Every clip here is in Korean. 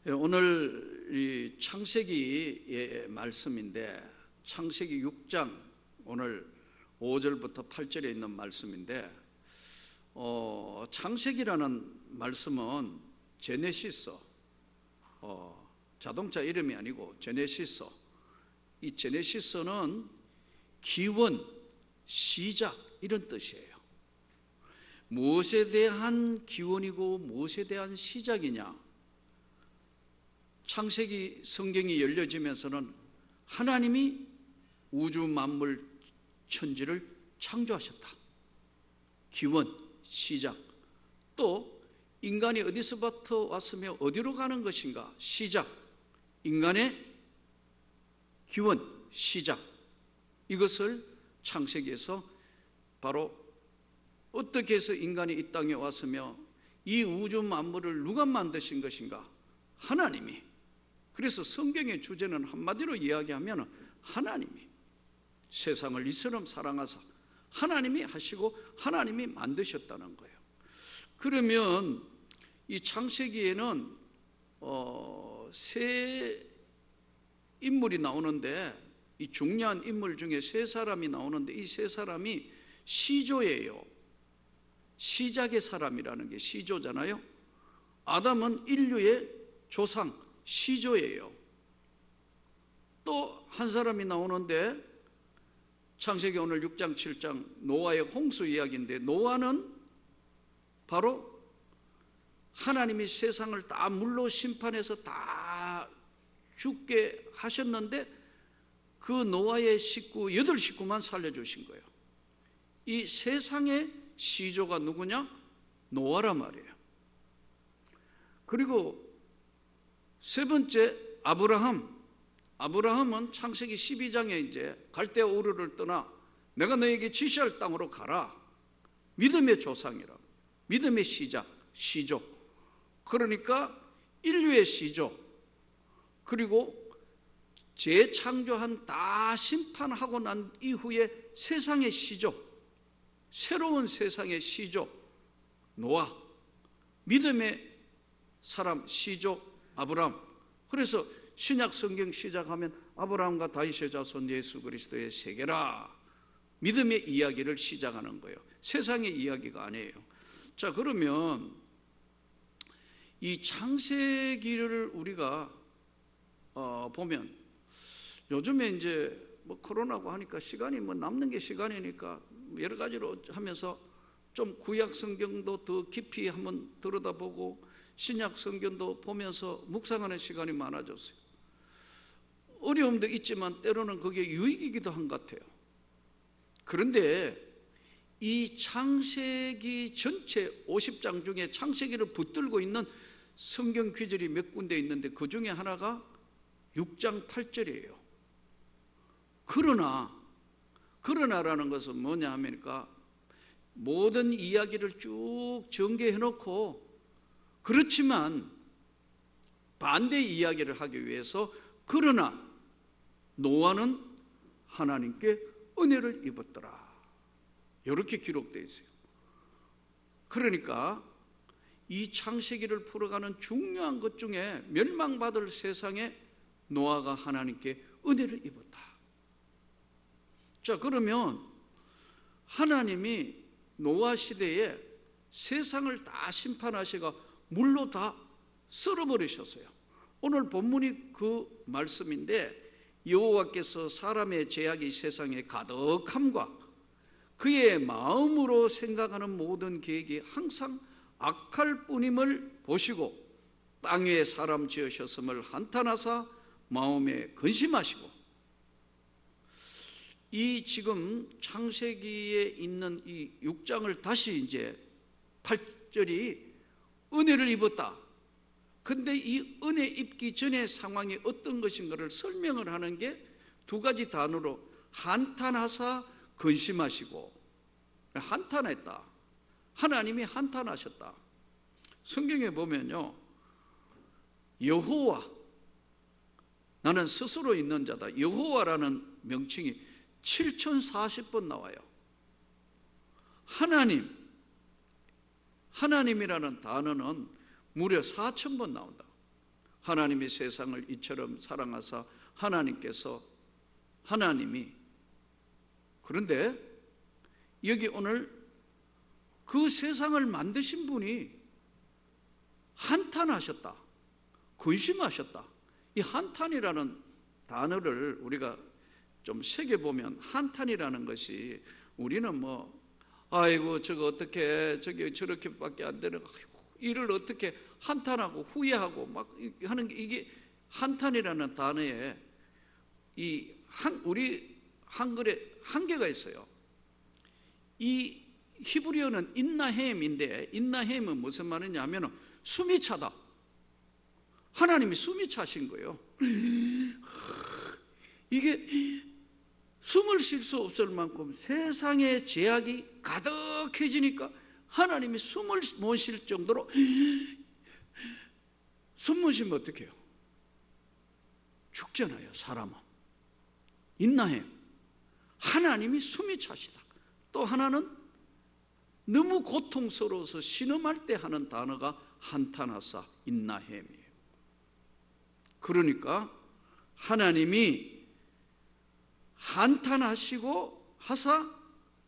오늘 이 창세기의 말씀인데, 창세기 6장 오늘 5절부터 8절에 있는 말씀인데, 창세기라는 말씀은 제네시스, 자동차 이름이 아니고 제네시스. 이 제네시스는 기원, 시작 이런 뜻이에요. 무엇에 대한 기원이고 무엇에 대한 시작이냐? 창세기 성경이 열려지면서는 하나님이 우주 만물 천지를 창조하셨다. 기원, 시작. 또 인간이 어디서부터 왔으며 어디로 가는 것인가? 시작. 인간의 기원, 시작. 이것을 창세기에서 바로 어떻게 해서 인간이 이 땅에 왔으며 이 우주 만물을 누가 만드신 것인가? 하나님이. 그래서 성경의 주제는 한마디로 이야기하면 하나님이 세상을 이처럼 사랑하사 하나님이 하시고 하나님이 만드셨다는 거예요. 그러면 이 창세기에는 세 인물이 나오는데, 이 중요한 인물 중에 세 사람이 나오는데, 이 세 사람이 시조예요. 시작의 사람이라는 게 시조잖아요. 아담은 인류의 조상, 시조예요. 또 한 사람이 나오는데, 창세기 오늘 6장 7장 노아의 홍수 이야기인데, 노아는 바로 하나님이 세상을 다 물로 심판해서 다 죽게 하셨는데 그 노아의 식구 8식구만 살려주신 거예요. 이 세상의 시조가 누구냐? 노아란 말이에요. 그리고 세 번째 아브라함은 창세기 12장에 이제 갈대아 우르를 떠나 내가 너에게 지시할 땅으로 가라. 믿음의 조상이라. 믿음의 시작, 시조. 그러니까 인류의 시조. 그리고 재창조한 다 심판하고 난 이후에 세상의 시조, 새로운 세상의 시조 노아, 믿음의 사람 시조 아브라함. 그래서 신약 성경 시작하면 아브라함과 다윗의 자손 예수 그리스도의 세계라, 믿음의 이야기를 시작하는 거예요. 세상의 이야기가 아니에요. 자, 그러면 이 창세기를 우리가 보면 요즘에 이제 뭐 코로나고 하니까 시간이 뭐 남는 게 시간이니까 여러 가지로 하면서 좀 구약 성경도 더 깊이 한번 들여다보고 신약 성경도 보면서 묵상하는 시간이 많아졌어요. 어려움도 있지만 때로는 그게 유익이기도 한 것 같아요. 그런데 이 창세기 전체 50장 중에 창세기를 붙들고 있는 성경 구절이 몇 군데 있는데 그 중에 하나가 6장 8절이에요. 그러나라는 것은 뭐냐 하면까 모든 이야기를 쭉 전개해 놓고, 그렇지만 반대 이야기를 하기 위해서 그러나 노아는 하나님께 은혜를 입었더라, 이렇게 기록되어 있어요. 그러니까 이 창세기를 풀어가는 중요한 것 중에 멸망받을 세상에 노아가 하나님께 은혜를 입었다. 자, 그러면 하나님이 노아 시대에 세상을 다 심판하시고 물로 다 썰어버리셨어요. 오늘 본문이 그 말씀인데, 여호와께서 사람의 죄악이 세상에 가득함과 그의 마음으로 생각하는 모든 계획이 항상 악할 뿐임을 보시고 땅 위에 사람 지으셨음을 한탄하사 마음에 근심하시고. 이 지금 창세기에 있는 이 6장을 다시 이제 8절이 은혜를 입었다. 근데 이 은혜 입기 전의 상황이 어떤 것인가를 설명을 하는 게 두 가지 단어로 한탄하사 근심하시고. 한탄했다. 하나님이 한탄하셨다. 성경에 보면요, 여호와, 나는 스스로 있는 자다, 여호와라는 명칭이 7040번 나와요. 하나님이라는 단어는 무려 4000번 나온다. 하나님이 세상을 이처럼 사랑하사 하나님이 그런데 여기 오늘 그 세상을 만드신 분이 한탄하셨다, 근심하셨다. 이 한탄이라는 단어를 우리가 좀 새겨보면, 한탄이라는 것이 우리는 아이고 저거 어떻게 저게 저렇게밖에 안 되는, 아이고 일을 어떻게 한탄하고 후회하고 막 하는 게, 이게 한탄이라는 단어에 우리 한글에 한계가 있어요. 이 히브리어는 인나햄인데, 인나햄은 무슨 말이냐 하면 숨이 차다. 하나님이 숨이 차신 거예요. 이게 숨을 쉴 수 없을 만큼 세상의 제약이 가득해지니까 하나님이 숨을 못 쉴 정도로, 숨 못 쉬면 어떻게 해요? 죽잖아요, 사람은. 인나햄, 하나님이 숨이 차시다. 또 하나는 너무 고통스러워서 신음할 때 하는 단어가 한탄하사, 인나햄이에요. 그러니까 하나님이 한탄하시고 하사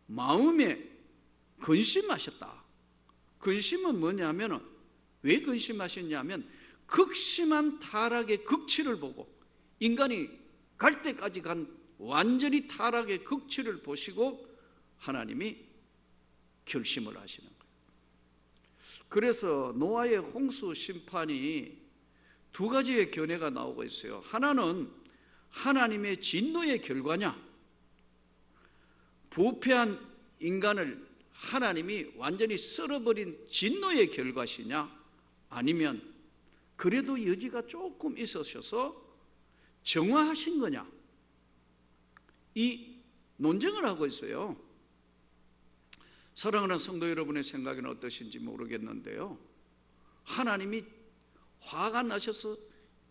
마음에 근심하셨다. 근심은 뭐냐면, 왜 근심하셨냐면 극심한 타락의 극치를 보고, 인간이 갈 때까지 간 완전히 타락의 극치를 보시고 하나님이 결심을 하시는 거예요. 그래서 노아의 홍수 심판이 두 가지의 견해가 나오고 있어요. 하나는 하나님의 진노의 결과냐, 부패한 인간을 하나님이 완전히 썰어버린 진노의 결과시냐, 아니면 그래도 여지가 조금 있으셔서 정화하신 거냐, 이 논쟁을 하고 있어요. 사랑하는 성도 여러분의 생각은 어떠신지 모르겠는데요, 하나님이 화가 나셔서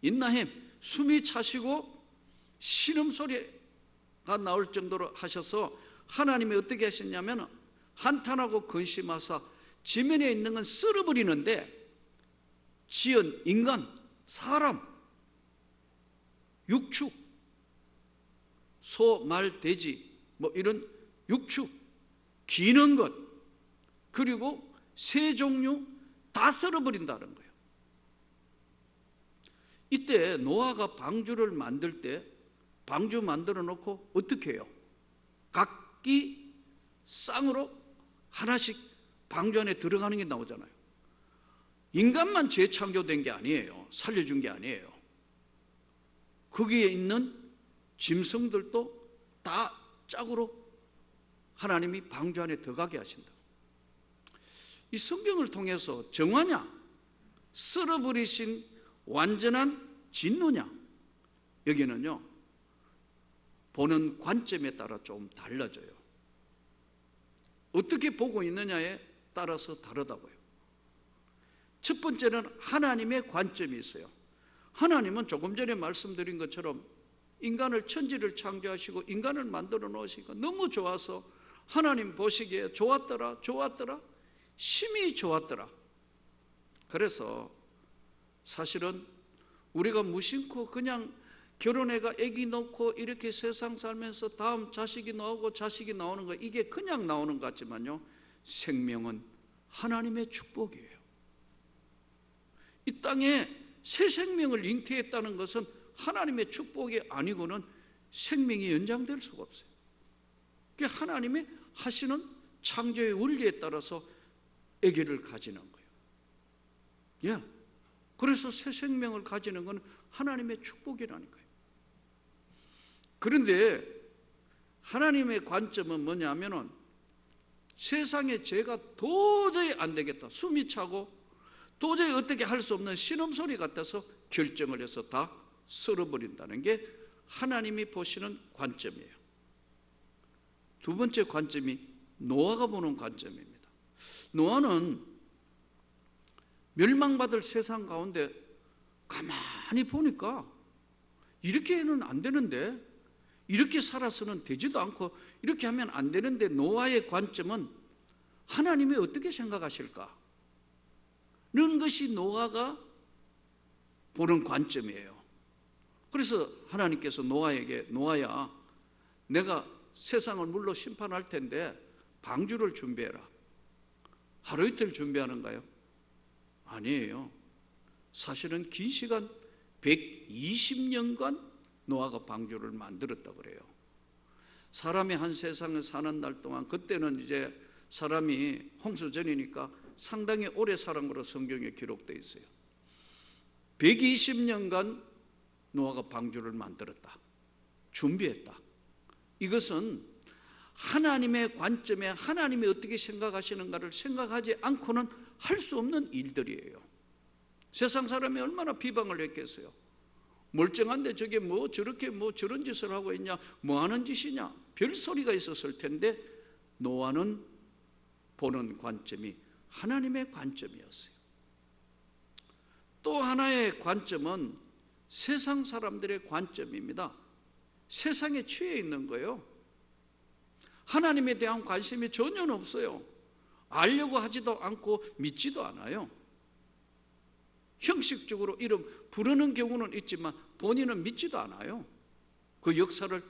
인나햄, 숨이 차시고 신음소리가 나올 정도로 하셔서 하나님이 어떻게 하셨냐면 한탄하고 근심하사 지면에 있는 건 썰어버리는데, 지은 인간, 사람, 육축, 소, 말, 돼지 이런 육축, 기는 것, 그리고 새 종류 다 썰어버린다는 거예요. 이때 노아가 방주를 만들 때 방주 만들어 놓고 어떻게 해요? 각기 쌍으로 하나씩 방주 안에 들어가는 게 나오잖아요. 인간만 재창조된 게 아니에요. 살려준 게 아니에요. 거기에 있는 짐승들도 다 짝으로 하나님이 방주 안에 들어가게 하신다. 이 성경을 통해서 정화냐, 썰어버리신 완전한 진노냐, 여기는요 보는 관점에 따라 좀 달라져요. 어떻게 보고 있느냐에 따라서 다르다고요. 첫 번째는 하나님의 관점이 있어요. 하나님은 조금 전에 말씀드린 것처럼 인간을, 천지를 창조하시고 인간을 만들어 놓으시니까 너무 좋아서 하나님 보시기에 좋았더라, 심히 좋았더라. 그래서 사실은 우리가 무심코 그냥 결혼해가 아기 낳고 이렇게 세상 살면서 다음 자식이 나오고 자식이 나오는 거, 이게 그냥 나오는 것 같지만요, 생명은 하나님의 축복이에요. 이 땅에 새 생명을 잉태했다는 것은 하나님의 축복이 아니고는 생명이 연장될 수가 없어요. 그게 하나님의 하시는 창조의 원리에 따라서 아기를 가지는 거예요. 그래서 새 생명을 가지는 건 하나님의 축복이라는 거예요. 그런데 하나님의 관점은 뭐냐면은 세상의 죄가 도저히 안 되겠다, 숨이 차고 도저히 어떻게 할 수 없는 신음소리 같아서 결정을 해서 다 썰어버린다는 게 하나님이 보시는 관점이에요. 두 번째 관점이 노아가 보는 관점입니다. 노아는 멸망받을 세상 가운데 가만히 보니까 이렇게는 안 되는데, 이렇게 살아서는 되지도 않고 이렇게 하면 안 되는데, 노아의 관점은 하나님이 어떻게 생각하실까? 는 것이 노아가 보는 관점이에요. 그래서 하나님께서 노아에게, 노아야, 내가 세상을 물로 심판할 텐데 방주를 준비해라. 하루 이틀 준비하는가요? 아니에요. 사실은 긴 시간 120년간 노아가 방주를 만들었다 그래요. 사람이 한 세상을 사는 날 동안, 그때는 이제 사람이 홍수 전이니까 상당히 오래 살은 것으로 성경에 기록되어 있어요. 120년간 노아가 방주를 만들었다. 준비했다. 이것은 하나님의 관점에 하나님이 어떻게 생각하시는가를 생각하지 않고는 할 수 없는 일들이에요. 세상 사람이 얼마나 비방을 했겠어요. 멀쩡한데 저게 뭐 저렇게 뭐 저런 짓을 하고 있냐, 뭐 하는 짓이냐, 별소리가 있었을 텐데 노아는 보는 관점이 하나님의 관점이었어요. 또 하나의 관점은 세상 사람들의 관점입니다. 세상에 취해 있는 거예요. 하나님에 대한 관심이 전혀 없어요. 알려고 하지도 않고 믿지도 않아요. 형식적으로 이름 부르는 경우는 있지만 본인은 믿지도 않아요. 그 역사를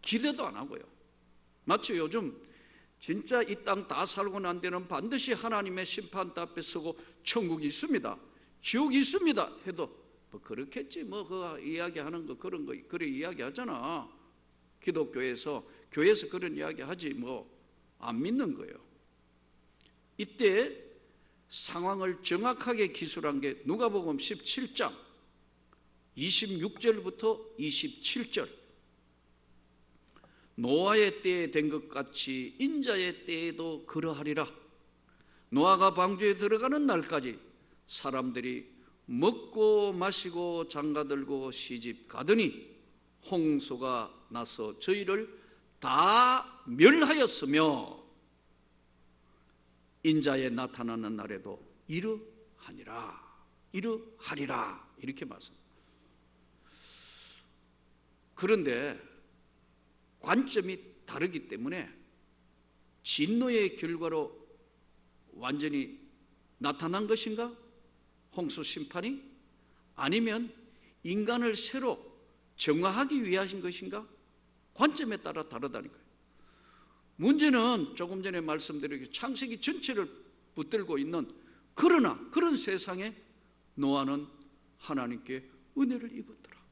기대도 안 하고요. 마치 요즘 진짜 이 땅 다 살고 난 데는 반드시 하나님의 심판대 앞에 서고 천국이 있습니다, 지옥이 있습니다 해도 뭐 그렇겠지, 뭐 그 이야기하는 거 그런 거 그래 이야기하잖아. 기독교에서 교회에서 그런 이야기하지 뭐 안 믿는 거예요. 이때 상황을 정확하게 기술한 게 누가복음 17장 26절부터 27절. 노아의 때에 된 것 같이 인자의 때에도 그러하리라. 노아가 방주에 들어가는 날까지 사람들이 먹고 마시고 장가들고 시집 가더니 홍수가 나서 저희를 다 멸하였으며 인자에 나타나는 날에도 이러하리라 이렇게 말씀합니다. 그런데 관점이 다르기 때문에 진노의 결과로 완전히 나타난 것인가? 홍수 심판이? 아니면 인간을 새로 정화하기 위하신 것인가? 관점에 따라 다르다니까요. 문제는 조금 전에 말씀드린 창세기 전체를 붙들고 있는, 그러나 그런 세상에 노아는 하나님께 은혜를 입었더라.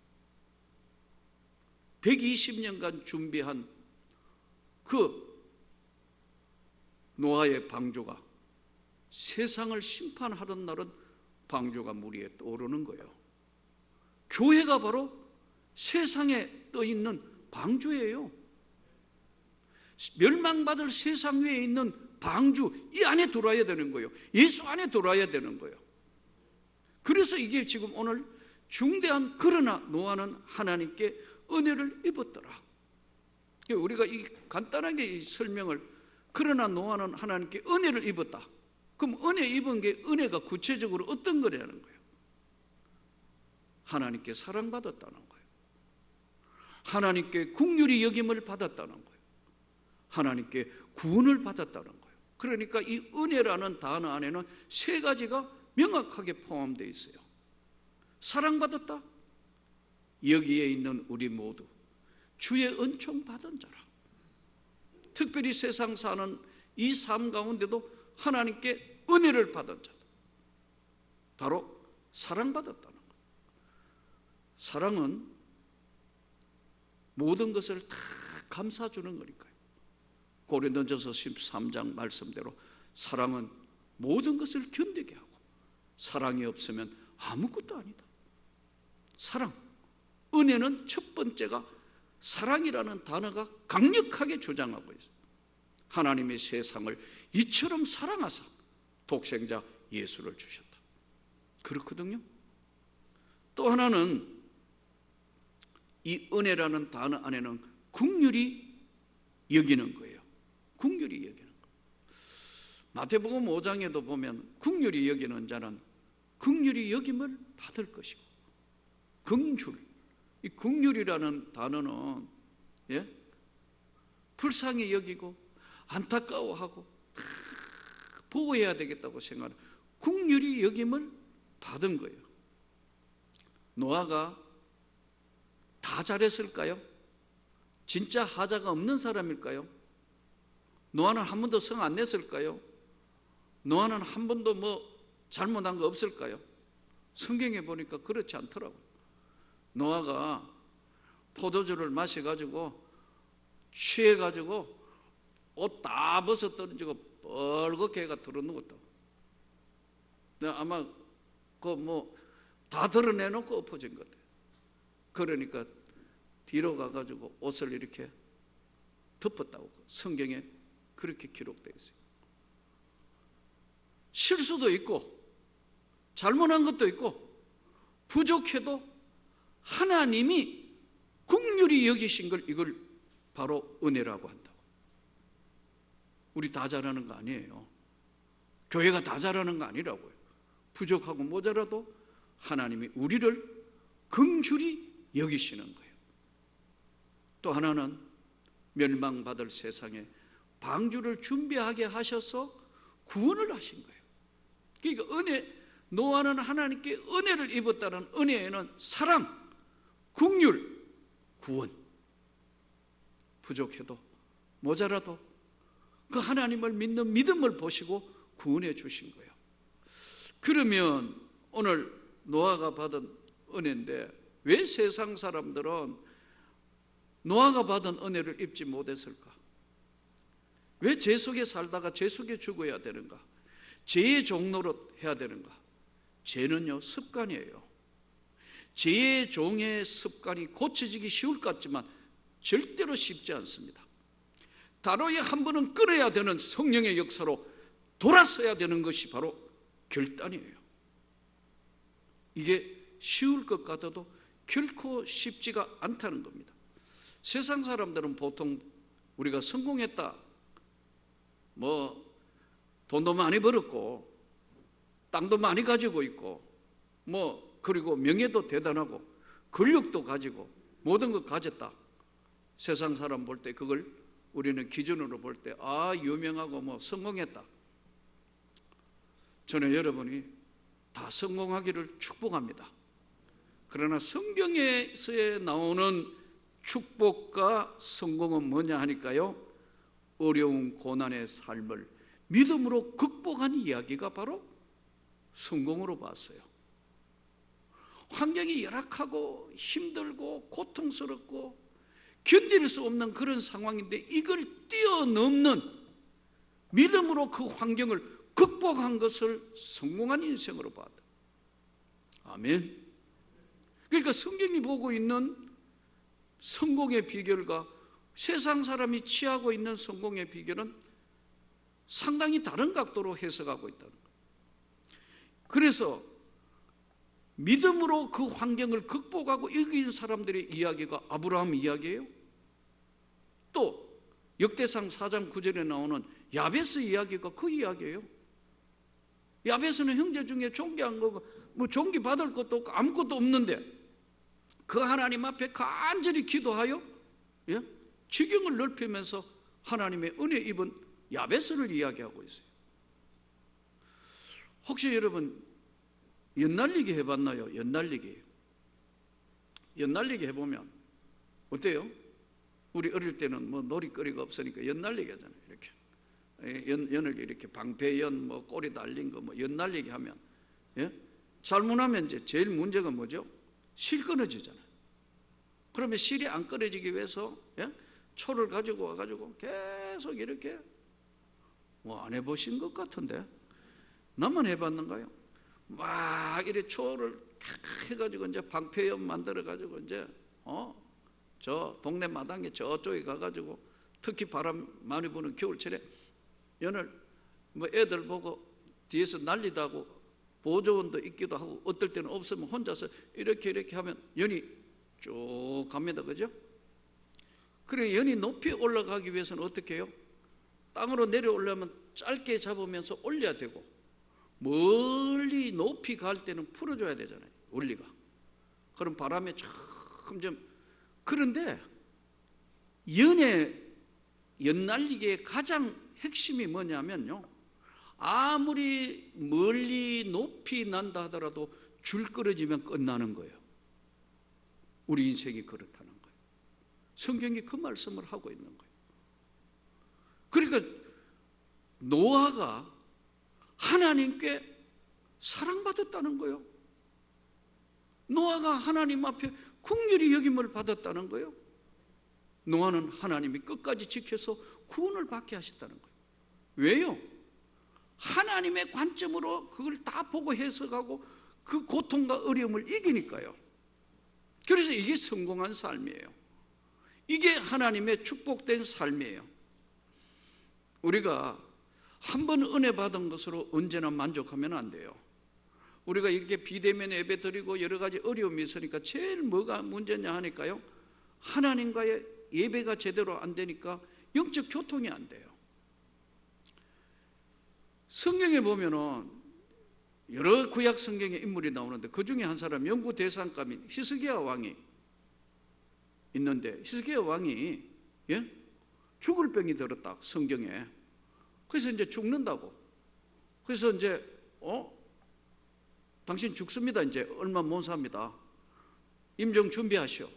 120년간 준비한 그 노아의 방주가 세상을 심판하는 날은 방주가 물 위에 떠오르는 거예요. 교회가 바로 세상에 떠 있는 방주예요. 멸망받을 세상 위에 있는 방주, 이 안에 들어와야 되는 거예요. 예수 안에 들어와야 되는 거예요. 그래서 이게 지금 오늘 중대한, 그러나 노아는 하나님께 은혜를 입었더라. 우리가 이 간단하게 이 설명을, 그러나 노아는 하나님께 은혜를 입었다. 그럼 은혜 입은 게, 은혜가 구체적으로 어떤 거냐는 거예요. 하나님께 사랑받았다는 거예요. 하나님께 긍휼히 여김을 받았다는 거예요. 하나님께 구원을 받았다는 거예요. 그러니까 이 은혜라는 단어 안에는 세 가지가 명확하게 포함되어 있어요. 사랑받았다. 여기에 있는 우리 모두 주의 은총 받은 자라. 특별히 세상 사는 이 삶 가운데도 하나님께 은혜를 받은 자다. 바로 사랑받았다는 거예요. 사랑은 모든 것을 다 감싸주는 거니까요. 고린도전서 13장 말씀대로 사랑은 모든 것을 견디게 하고 사랑이 없으면 아무것도 아니다. 사랑, 은혜는 첫 번째가 사랑이라는 단어가 강력하게 주장하고 있어요. 하나님의 세상을 이처럼 사랑하사 독생자 예수를 주셨다. 그렇거든요. 또 하나는 이 은혜라는 단어 안에는 긍휼히 여기는 거예요. 긍휼히 여기는 거. 마태복음 5장에도 보면 긍휼히 여기는 자는 긍휼히 여김을 받을 것이고, 긍휼, 이 긍휼이라는 단어는 불쌍히 여기고 안타까워하고 보호해야 되겠다고 생각하는 긍휼히 여김을 받은 거예요. 노아가 다 잘했을까요? 진짜 하자가 없는 사람일까요? 노아는 한 번도 성 안 냈을까요? 노아는 한 번도 잘못한 거 없을까요? 성경에 보니까 그렇지 않더라고요. 노아가 포도주를 마셔가지고 취해가지고 옷 다 벗어 던지고 뻘겋게 해가 들어누웠다고. 아마 다 드러내놓고 엎어진 것 같아요. 그러니까 뒤로 가가지고 옷을 이렇게 덮었다고 성경에 그렇게 기록되어 있어요. 실수도 있고 잘못한 것도 있고 부족해도 하나님이 긍휼히 여기신 걸 이걸 바로 은혜라고 한다고. 우리 다 잘하는 거 아니에요. 교회가 다 잘하는 거 아니라고요. 부족하고 모자라도 하나님이 우리를 긍휼히 여기시는 거예요. 또 하나는 멸망받을 세상에 방주를 준비하게 하셔서 구원을 하신 거예요. 그러니까 노아는 하나님께 은혜를 입었다는 은혜에는 사랑, 긍휼, 구원. 부족해도 모자라도 그 하나님을 믿는 믿음을 보시고 구원해 주신 거예요. 그러면 오늘 노아가 받은 은혜인데 왜 세상 사람들은 노아가 받은 은혜를 입지 못했을까? 왜 죄 속에 살다가 죄 속에 죽어야 되는가? 죄의 종노릇 해야 되는가? 죄는요 습관이에요. 죄의 종의 습관이 고쳐지기 쉬울 것 같지만 절대로 쉽지 않습니다. 다로에 한 번은 끊어야 되는 성령의 역사로 돌아서야 되는 것이 바로 결단이에요. 이게 쉬울 것 같아도 결코 쉽지가 않다는 겁니다. 세상 사람들은 보통 우리가 성공했다, 돈도 많이 벌었고 땅도 많이 가지고 있고 그리고 명예도 대단하고 권력도 가지고 모든 것 가졌다. 세상 사람 볼 때 그걸 우리는 기준으로 볼 때 유명하고 성공했다. 저는 여러분이 다 성공하기를 축복합니다. 그러나 성경에서 나오는 축복과 성공은 뭐냐 하니까요, 어려운 고난의 삶을 믿음으로 극복한 이야기가 바로 성공으로 봤어요. 환경이 열악하고 힘들고 고통스럽고 견딜 수 없는 그런 상황인데 이걸 뛰어넘는 믿음으로 그 환경을 극복한 것을 성공한 인생으로 봤다. 아멘. 그러니까 성경이 보고 있는 성공의 비결과 세상 사람이 취하고 있는 성공의 비결은 상당히 다른 각도로 해석하고 있다는 거예요. 그래서 믿음으로 그 환경을 극복하고 이긴 사람들의 이야기가 아브라함 이야기예요. 또 역대상 4장 9절에 나오는 야베스 이야기가 그 이야기예요. 야베스는 형제 중에 존귀한 거고 존귀 받을 것도 없고 아무것도 없는데 그 하나님 앞에 간절히 기도하여 지경을 넓히면서 하나님의 은혜 입은 야베스를 이야기하고 있어요. 혹시 여러분 연날리기 해봤나요? 연날리기 해보면 어때요? 우리 어릴 때는 놀이거리가 없으니까 연날리기 하잖아요. 이렇게 연을 이렇게 방패연 꼬리 달린 거 연날리기 하면 잘못하면 이제 제일 문제가 뭐죠? 실 끊어지잖아요. 그러면 실이 안 끊어지기 위해서 초를 가지고 와가지고 계속 이렇게 안 해보신 것 같은데 나만 해봤는가요? 막 이렇게 초를 해가지고 이제 방패연 만들어가지고 이제 저 동네 마당에 저쪽에 가가지고 특히 바람 많이 부는 겨울철에 연을 애들 보고 뒤에서 날리다고 보조원도 있기도 하고 어떨 때는 없으면 혼자서 이렇게 하면 연이 쭉 갑니다. 그죠? 그래 연이 높이 올라가기 위해서는 어떻게 해요? 땅으로 내려오려면 짧게 잡으면서 올려야 되고 멀리 높이 갈 때는 풀어줘야 되잖아요. 원리가. 그럼 바람에 점점 그런데 연날리기의 가장 핵심이 뭐냐면요, 아무리 멀리 높이 난다 하더라도 줄 끊어지면 끝나는 거예요. 우리 인생이 그렇다는 거예요. 성경이 그 말씀을 하고 있는 거예요. 그러니까 노아가 하나님께 사랑받았다는 거예요. 노아가 하나님 앞에 긍휼히 여김을 받았다는 거예요. 노아는 하나님이 끝까지 지켜서 구원을 받게 하셨다는 거예요. 왜요? 하나님의 관점으로 그걸 다 보고 해석하고 그 고통과 어려움을 이기니까요. 그래서 이게 성공한 삶이에요. 이게 하나님의 축복된 삶이에요. 우리가 한 번 은혜 받은 것으로 언제나 만족하면 안 돼요. 우리가 이렇게 비대면 예배 드리고 여러 가지 어려움이 있으니까 제일 뭐가 문제냐 하니까요, 하나님과의 예배가 제대로 안 되니까 영적 교통이 안 돼요. 성경에 보면은 여러 구약 성경의 인물이 나오는데 그 중에 한 사람 영구 대상감인 히스기야 왕이 있는데, 히스기야 왕이 죽을 병이 들었다 성경에. 그래서 이제 죽는다고. 그래서 이제 당신 죽습니다. 이제 얼마 못 삽니다. 임종 준비하시오.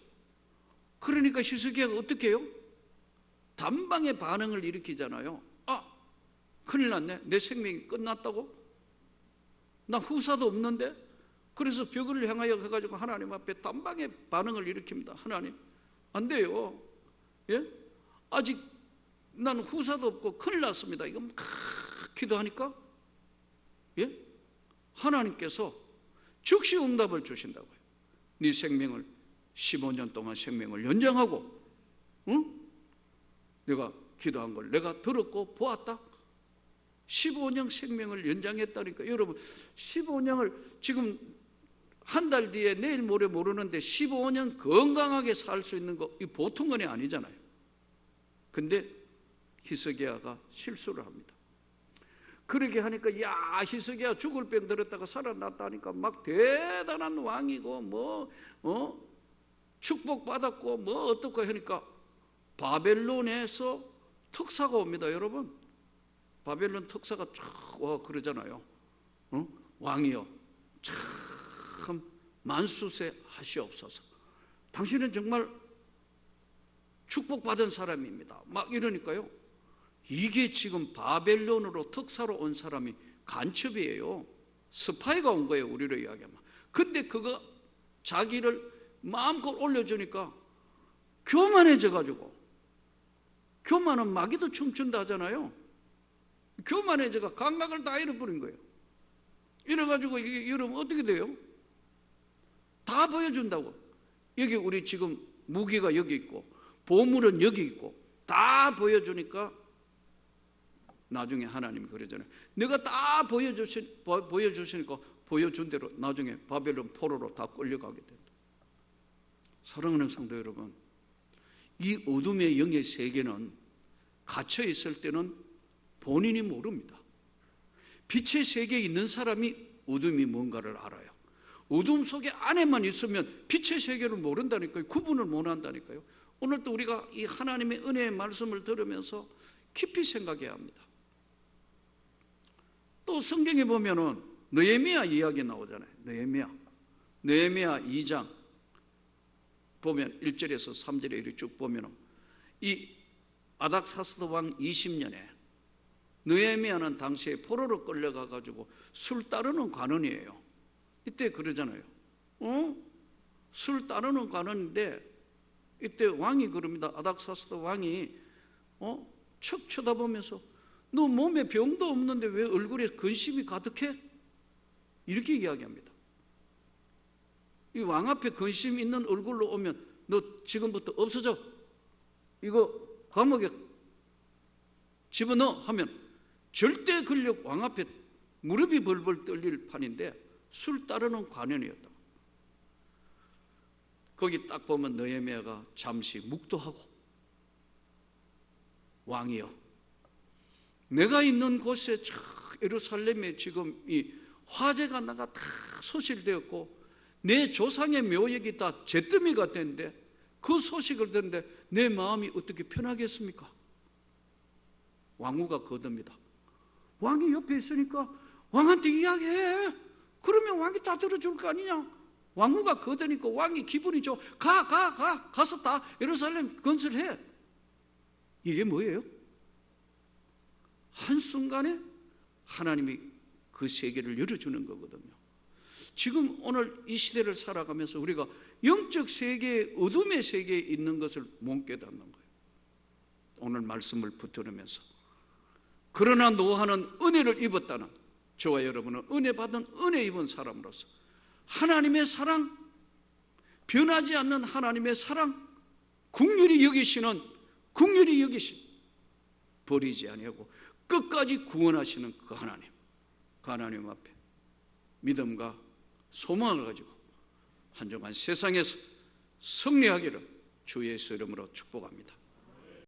그러니까 히스기야가 어떻게 해요? 단방에 반응을 일으키잖아요. 큰일 났네. 내 생명이 끝났다고? 나 후사도 없는데? 그래서 벽을 향하여 해가지고 하나님 앞에 단방에 반응을 일으킵니다. 하나님, 안 돼요. 아직 난 후사도 없고 큰일 났습니다. 이거 막 기도하니까 하나님께서 즉시 응답을 주신다고요. 네 생명을 15년 동안 생명을 연장하고, 내가 기도한 걸 내가 들었고 보았다. 15년 생명을 연장했다니까. 여러분, 15년을 지금 한 달 뒤에 내일 모레 모르는데 15년 건강하게 살 수 있는 거, 이 보통 건이 아니잖아요. 근데 히스기야가 실수를 합니다. 그렇게 하니까 히스기야 죽을 병 들었다가 살아났다니까 막 대단한 왕이고 축복받았고 어떻고 하니까 바벨론에서 특사가 옵니다. 여러분, 바벨론 특사가 쫙 와 그러잖아요. 왕이여, 참 만수세 하시옵소서. 당신은 정말 축복받은 사람입니다. 막 이러니까요, 이게 지금 바벨론으로 특사로 온 사람이 간첩이에요. 스파이가 온 거예요, 우리로 이야기하면. 근데 그거 자기를 마음껏 올려주니까 교만해져가지고, 교만은 마귀도 춤춘다 하잖아요. 교만해져가 감각을 다 잃어버린 거예요. 이래가지고 여러분 어떻게 돼요? 다 보여준다고. 여기 우리 지금 무기가 여기 있고 보물은 여기 있고 다 보여주니까 나중에 하나님이 그러잖아요. 내가 다 보여주시니까 보여준 대로 나중에 바벨론 포로로 다 끌려가게 된다. 사랑하는 성도 여러분, 이 어둠의 영의 세계는 갇혀 있을 때는 본인이 모릅니다. 빛의 세계에 있는 사람이 어둠이 뭔가를 알아요. 어둠 속에 안에만 있으면 빛의 세계를 모른다니까요. 구분을 못한다니까요. 오늘도 우리가 이 하나님의 은혜의 말씀을 들으면서 깊이 생각해야 합니다. 또 성경에 보면은 느헤미야 이야기 나오잖아요. 느헤미야 2장 보면 1절에서 3절에 이렇게 쭉 보면은 이 아닥사스도 왕 20년에 느헤미야는 당시에 포로로 끌려가 가지고 술 따르는 관원이에요. 이때 그러잖아요. 술 따르는 관원인데 이때 왕이 그럽니다. 아닥사스도 왕이 척 쳐다보면서 너 몸에 병도 없는데 왜 얼굴에 근심이 가득해? 이렇게 이야기합니다. 이 왕 앞에 근심 있는 얼굴로 오면 너 지금부터 없어져. 이거 감옥에 집어넣어 하면 절대 권력 왕 앞에 무릎이 벌벌 떨릴 판인데 술 따르는 관원이었다. 거기 딱 보면 느헤미야가 잠시 묵도하고 왕이여, 내가 있는 곳에 예루살렘에 지금 이 화재가 나가 다 소실되었고 내 조상의 묘역이 다 잿더미가 됐는데 그 소식을 듣는데 내 마음이 어떻게 편하겠습니까? 왕후가 거듭니다. 왕이 옆에 있으니까 왕한테 이야기해. 그러면 왕이 다 들어줄 거 아니냐? 왕후가 거드니까 왕이 기분이 좋아. 가서 다 예루살렘 건설해. 이게 뭐예요? 한순간에 하나님이 그 세계를 열어주는 거거든요. 지금 오늘 이 시대를 살아가면서 우리가 영적 세계의 어둠의 세계에 있는 것을 못 깨닫는 거예요. 오늘 말씀을 붙들으면서. 그러나 노아는 은혜를 입었다는, 저와 여러분은 은혜 받은 은혜 입은 사람으로서 하나님의 사랑, 변하지 않는 하나님의 사랑, 긍휼히 여기시는, 버리지 아니하고 끝까지 구원하시는 그 하나님 앞에 믿음과 소망을 가지고 한 주간 세상에서 승리하기를 주 예수 이름으로 축복합니다.